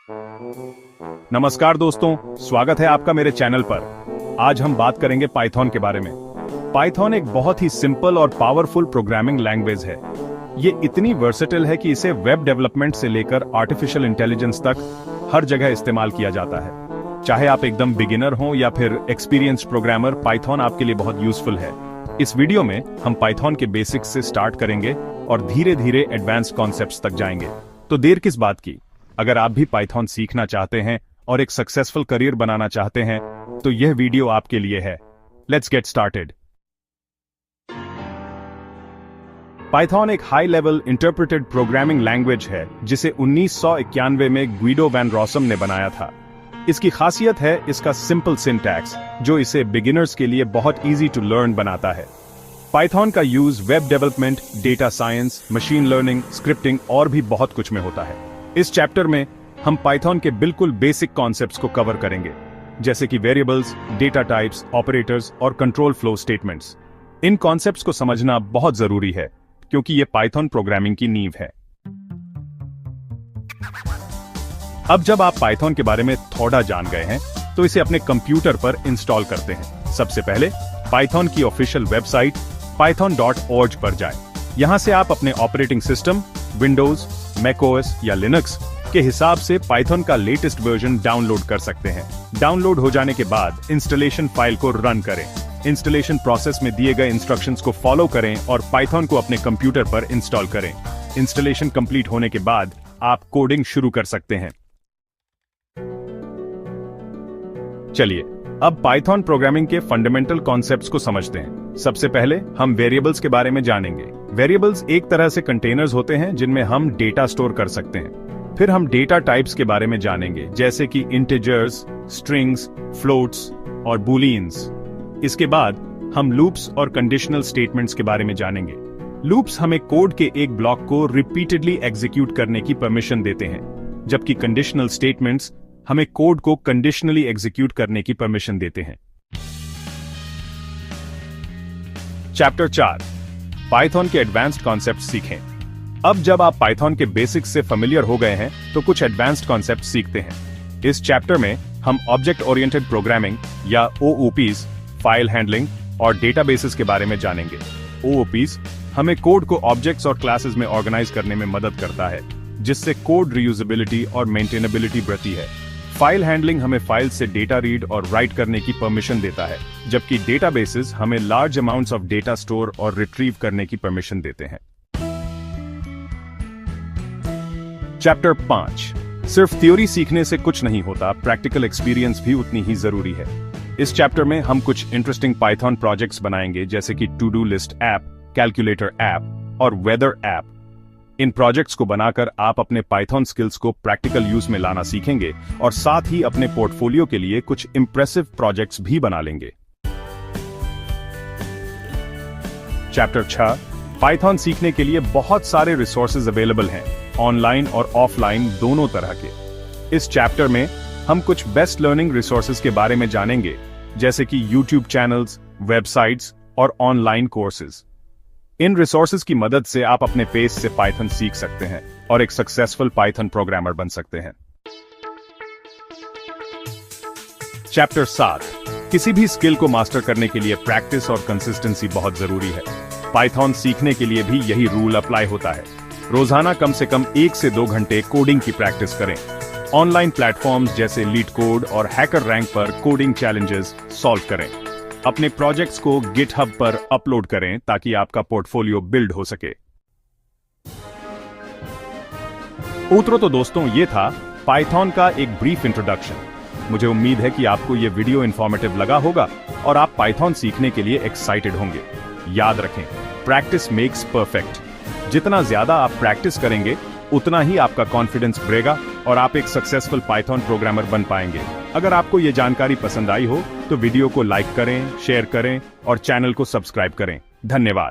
नमस्कार दोस्तों, स्वागत है आपका मेरे चैनल पर। आज हम बात करेंगे पाइथन के बारे में। पाइथन एक बहुत ही सिंपल और पावरफुल प्रोग्रामिंग लैंग्वेज है। ये इतनी वर्सेटाइल है कि इसे वेब डेवलपमेंट से लेकर आर्टिफिशियल इंटेलिजेंस तक हर जगह इस्तेमाल किया जाता है। चाहे आप एकदम बिगिनर हो या फिर एक्सपीरियंस्ड प्रोग्रामर, पाइथन आपके लिए बहुत यूजफुल है। इस वीडियो में हम पाइथन के बेसिक्स से स्टार्ट करेंगे और धीरे धीरे एडवांस्ड कॉन्सेप्ट्स तक जाएंगे। तो देर किस बात की, अगर आप भी पाइथन सीखना चाहते हैं और एक सक्सेसफुल करियर बनाना चाहते हैं तो यह वीडियो आपके लिए है। Let's get started. पाइथन एक high level interpreted programming language है जिसे 1991 में ग्विडो वैन रॉसम ने बनाया था। इसकी खासियत है इसका सिंपल सिंटैक्स, जो इसे बिगिनर्स के लिए बहुत इजी टू लर्न बनाता है। पाइथन का use web development, data science, machine learning, scripting और भी बहुत कुछ में होता है। इस चैप्टर में हम पाइथन के बिल्कुल बेसिक कॉन्सेप्ट्स को कवर करेंगे, जैसे कि वेरिएबल्स, डेटा टाइप्स, ऑपरेटर्स और कंट्रोल फ्लो स्टेटमेंट्स। इन कॉन्सेप्ट्स को समझना बहुत जरूरी है क्योंकि ये पाइथन प्रोग्रामिंग की नींव है। अब जब आप पाइथन के बारे में थोड़ा जान गए हैं तो इसे अपने कंप्यूटर पर इंस्टॉल करते हैं। सबसे पहले पाइथन की ऑफिशियल वेबसाइट python.org पर जाएं। यहां से आप अपने ऑपरेटिंग सिस्टम विंडोज, मैकओएस या लिनक्स के हिसाब से पाइथन का लेटेस्ट वर्जन डाउनलोड कर सकते हैं। डाउनलोड हो जाने के बाद इंस्टॉलेशन फाइल को रन करें। इंस्टॉलेशन प्रोसेस में दिए गए इंस्ट्रक्शंस को फॉलो करें और पाइथन को अपने कंप्यूटर पर इंस्टॉल करें। इंस्टॉलेशन कंप्लीट होने के बाद आप कोडिंग शुरू कर सकते हैं। चलिए अब पाइथन प्रोग्रामिंग के फंडामेंटल कॉन्सेप्ट्स को समझते हैं। सबसे पहले हम वेरिएबल्स के बारे में जानेंगे। वेरिएबल्स एक तरह से कंटेनर्स होते हैं जिनमें हम डेटा स्टोर कर सकते हैं। फिर हम डेटा टाइप्स के बारे में जानेंगे, जैसे कि इंटीजर्स, स्ट्रिंग्स, फ्लोट्स और बूलियंस। इसके बाद हम लूप्स और कंडीशनल स्टेटमेंट्स के बारे में जानेंगे। लूप्स हमें कोड के एक ब्लॉक को रिपीटेडली एग्जीक्यूट करने की परमिशन देते हैं, जबकि कंडीशनल स्टेटमेंट्स हमें कोड को कंडीशनली एग्जीक्यूट करने की परमिशन देते हैं। चैप्टर 4, पाइथन के एडवांस्ड कॉन्सेप्ट सीखें। अब जब आप पाइथन के बेसिक्स से फेमिलियर हो गए हैं तो कुछ एडवांस्ड कॉन्सेप्ट सीखते हैं। इस चैप्टर में हम ऑब्जेक्ट ओरिएंटेड प्रोग्रामिंग या OOPs, फाइल हैंडलिंग और डेटाबेसेस के बारे में जानेंगे। OOPs हमें कोड को ऑब्जेक्ट्स और क्लासेस में ऑर्गेनाइज करने में मदद करता है, जिससे कोड रीयूजेबिलिटी और मेंटेनेबिलिटी बढ़ती है। फाइल हैंडलिंग हमें फाइल से डेटा रीड और राइट करने की परमिशन देता है, जबकि डेटाबेसेस हमें large amounts of data store और रिट्रीव करने की परमिशन देते हैं। चैप्टर 5, सिर्फ थ्योरी सीखने से कुछ नहीं होता, प्रैक्टिकल एक्सपीरियंस भी उतनी ही जरूरी है। इस चैप्टर में हम कुछ इंटरेस्टिंग पाइथन प्रोजेक्ट्स बनाएंगे, जैसे कि to do list app, calculator app और वेदर ऐप। इन प्रोजेक्ट्स को बनाकर आप अपने पाइथन स्किल्स को प्रैक्टिकल यूज में लाना सीखेंगे और साथ ही अपने पोर्टफोलियो के लिए कुछ इंप्रेसिव प्रोजेक्ट्स भी बना लेंगे। चैप्टर 6, पाइथन सीखने के लिए बहुत सारे रिसोर्सेज अवेलेबल हैं, ऑनलाइन और ऑफलाइन दोनों तरह के। इस चैप्टर में हम कुछ बेस्ट लर्निंग रिसोर्सेज के बारे में जानेंगे, जैसे कि यूट्यूब चैनल्स, वेबसाइट्स और ऑनलाइन कोर्सेज। इन रिसोर्सेज की मदद से आप अपने पेस से पाइथन सीख सकते हैं और एक सक्सेसफुल पाइथन प्रोग्रामर बन सकते हैं। चैप्टर 7, किसी भी स्किल को मास्टर करने के लिए प्रैक्टिस और कंसिस्टेंसी बहुत जरूरी है। पाइथन सीखने के लिए भी यही रूल अप्लाई होता है। रोजाना कम से कम 1 से 2 घंटे कोडिंग की प्रैक्टिस करें। ऑनलाइन प्लेटफॉर्म्स जैसे लीडकोड और हैकर रैंक पर कोडिंग चैलेंजेस सॉल्व करें। अपने प्रोजेक्ट्स को गिटहब पर अपलोड करें ताकि आपका पोर्टफोलियो बिल्ड हो सके। तो दोस्तों, ये था पाइथन का एक ब्रीफ इंट्रोडक्शन। मुझे उम्मीद है कि आपको ये वीडियो इंफॉर्मेटिव लगा होगा और आप पाइथन सीखने के लिए एक्साइटेड होंगे। याद रखें, प्रैक्टिस मेक्स परफेक्ट। जितना ज्यादा आप प्रैक्टिस करेंगे उतना ही आपका कॉन्फिडेंस बढ़ेगा और आप एक सक्सेसफुल पाइथन प्रोग्रामर बन पाएंगे। अगर आपको ये जानकारी पसंद आई हो तो वीडियो को लाइक करें, शेयर करें और चैनल को सब्सक्राइब करें। धन्यवाद।